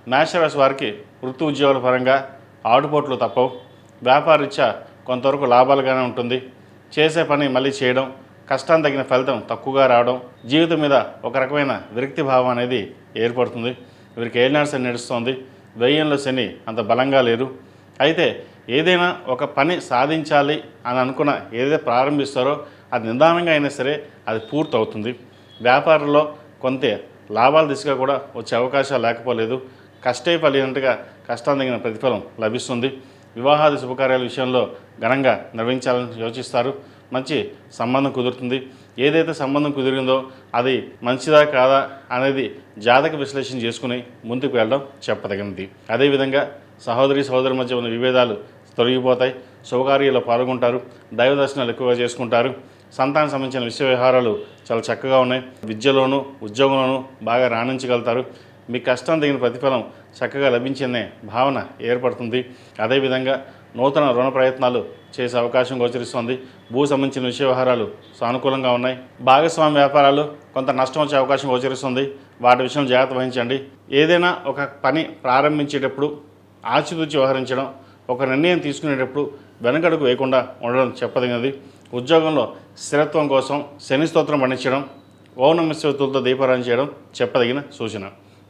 మేషరాశి వారికి వృత్తి ఉద్యోగాల పరంగా ఆటుపోట్లు తప్పవు. వ్యాపారరీత్యా కొంతవరకు లాభాలుగానే ఉంటుంది. చేసే పని మళ్ళీ చేయడం, కష్టానికి తగిన ఫలితం తక్కువగా రావడం, జీవితం మీద ఒక రకమైన విరక్తి భావం అనేది ఏర్పడుతుంది. వీరికి ఏలినాడు శని నడుస్తోంది. వ్యయంలో శని అంత బలంగా లేరు. అయితే ఏదైనా ఒక పని సాధించాలి అని అనుకున్న ఏదైతే ప్రారంభిస్తారో అది నిదానంగా అయినా సరే అది పూర్తి అవుతుంది. వ్యాపారంలో కొంత లాభాల దిశగా కూడా వచ్చే అవకాశాలు లేకపోలేదు. కష్టే ఫలినట్టుగా కష్టానికి తగిన ప్రతిఫలం లభిస్తుంది. వివాహాది శుభకార్యాల విషయంలో ఘనంగా నిర్వహించాలని యోచిస్తారు. మంచి సంబంధం కుదురుతుంది. ఏదైతే సంబంధం కుదిరిందో అది మంచిదా కాదా అనేది జాతక విశ్లేషణ చేసుకుని ముందుకు వెళ్ళడం చెప్పదగినది. అదేవిధంగా సహోదరి మధ్య ఉన్న విభేదాలు తొలగిపోతాయి. శుభకార్యాల్లో పాల్గొంటారు. దైవ దర్శనాలు ఎక్కువగా చేసుకుంటారు. సంతానం సంబంధించిన విషయ వ్యవహారాలు చాలా చక్కగా ఉన్నాయి. విద్యలోనూ ఉద్యోగంలోనూ బాగా రాణించగలుగుతారు. మీ కష్టం తగిన ప్రతిఫలం చక్కగా లభించిందనే భావన ఏర్పడుతుంది. అదేవిధంగా నూతన రుణ ప్రయత్నాలు చేసే అవకాశం గోచరిస్తుంది. భూ సంబంధించిన విషయ వ్యవహారాలు సానుకూలంగా ఉన్నాయి. భాగస్వామ్య వ్యాపారాలు కొంత నష్టం వచ్చే అవకాశం గోచరిస్తుంది. వాటి విషయంలో జాగ్రత్త వహించండి. ఏదైనా ఒక పని ప్రారంభించేటప్పుడు ఆచితూచి వ్యవహరించడం, ఒక నిర్ణయం తీసుకునేటప్పుడు వెనకడుగు వేయకుండా ఉండడం చెప్పదగినది. ఉద్యోగంలో స్థిరత్వం కోసం శని స్తోత్రం పండించడం, ఓం నమః శివాయతో దీపారాధన చేయడం చెప్పదగిన సూచన.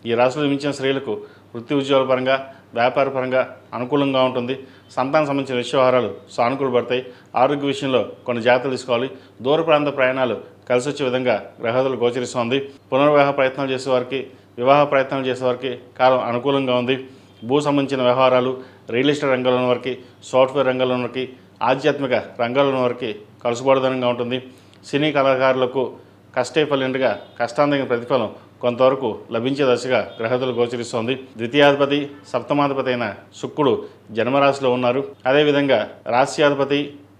ఈ రాశిలో జన్మించిన స్త్రీలకు వృత్తి ఉద్యోగాల పరంగా వ్యాపార పరంగా అనుకూలంగా ఉంటుంది. సంతానం సంబంధించిన విషయ వ్యవహారాలు సానుకూలపడతాయి. ఆరోగ్య విషయంలో కొన్ని జాగ్రత్తలు తీసుకోవాలి. దూర ప్రాంత ప్రయాణాలు కలిసి వచ్చే విధంగా గ్రహాదులు గోచరిస్తోంది. పునర్వివాహ ప్రయత్నాలు చేసేవారికి, వివాహ ప్రయత్నాలు చేసేవారికి కాలం అనుకూలంగా ఉంది. భూ సంబంధించిన వ్యవహారాలు, రియల్ ఎస్టేట్ రంగంలో ఉన్న వారికి, సాఫ్ట్వేర్ రంగంలో ఉన్న వారికి, ఆధ్యాత్మిక రంగాల్లో ఉన్న వారికి కలుసుబాటుదనంగా ఉంటుంది. సినీ కళాకారులకు కష్టే ఫలినట్టుగా కష్టాంతగిన ప్రతిఫలం కొంతవరకు లభించే దశగా గ్రహతులు గోచరిస్తోంది. ద్వితీయాధిపతి సప్తమాధిపతి అయిన శుక్రుడు జన్మరాశిలో ఉన్నారు. అదేవిధంగా రాశ్యాధిపతి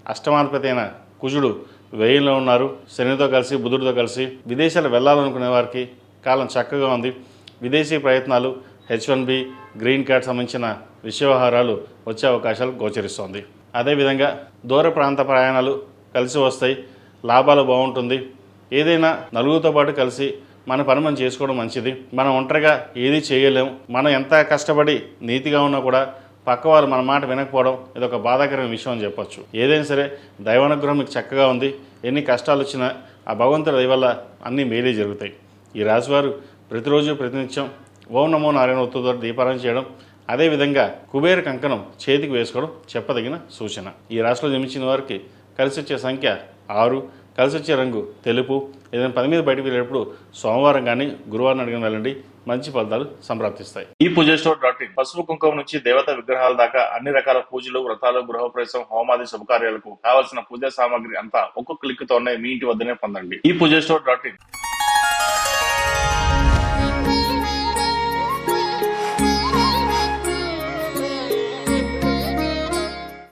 అష్టమాధిపతి అయిన కుజుడు వ్యయంలో ఉన్నారు. శనితో కలిసి బుధుడితో కలిసి విదేశాలు వెళ్లాలనుకునే వారికి కాలం చక్కగా ఉంది. విదేశీ ప్రయత్నాలు, H1B, గ్రీన్ కార్డ్ సంబంధించిన విషయ వ్యవహారాలు వచ్చే అవకాశాలు గోచరిస్తోంది. అదేవిధంగా దూర ప్రాంత ప్రయాణాలు కలిసి వస్తాయి. లాభాలు బాగుంటుంది. ఏదైనా నలుగురితో పాటు కలిసి మన పని మనం చేసుకోవడం మంచిది. మనం ఒంటరిగా ఏది చేయలేము. మనం ఎంత కష్టపడి నీతిగా ఉన్నా కూడా పక్క వాళ్ళు మన మాట వినకపోవడం ఇదొక బాధాకరమైన విషయం అని చెప్పొచ్చు. ఏదైనా సరే దైవానుగ్రహం మీకు చక్కగా ఉంది. ఎన్ని కష్టాలు వచ్చినా ఆ భగవంతుడి దయ వల్ల అన్నీ మేలే జరుగుతాయి. ఈ రాశివారు ప్రతిరోజు ప్రతినిత్యం ఓం నమో నారాయణ ఒత్తుతో దీపారాధన చేయడం, అదేవిధంగా కుబేర కంకణం చేతికి వేసుకోవడం చెప్పదగిన సూచన. ఈ రాశిలో జన్మించిన వారికి కలిసి వచ్చే సంఖ్య 6, కలిసి వచ్చే రంగు తెలుపు. ఏదైనా పని మీద బయటకు వెళ్ళేటప్పుడు సోమవారం కానీ గురువారం అడిగిన వెళ్ళండి. మంచి ఫలితాలు సంప్రాప్తిస్తాయి. ఈ పూజస్టోర్.in పసుపు కుంకుమ నుంచి దేవతా విగ్రహాల దాకా అన్ని రకాల పూజలు, వ్రతాలు, గృహప్రవేశం, హోమాది శుభకార్యాలకు కావలసిన పూజా సామాగ్రి అంతా ఒక్కొక్క క్లిక్ తోనే మీ ఇంటి వద్దనే పొందండి. ఈ పూజస్టోర్.in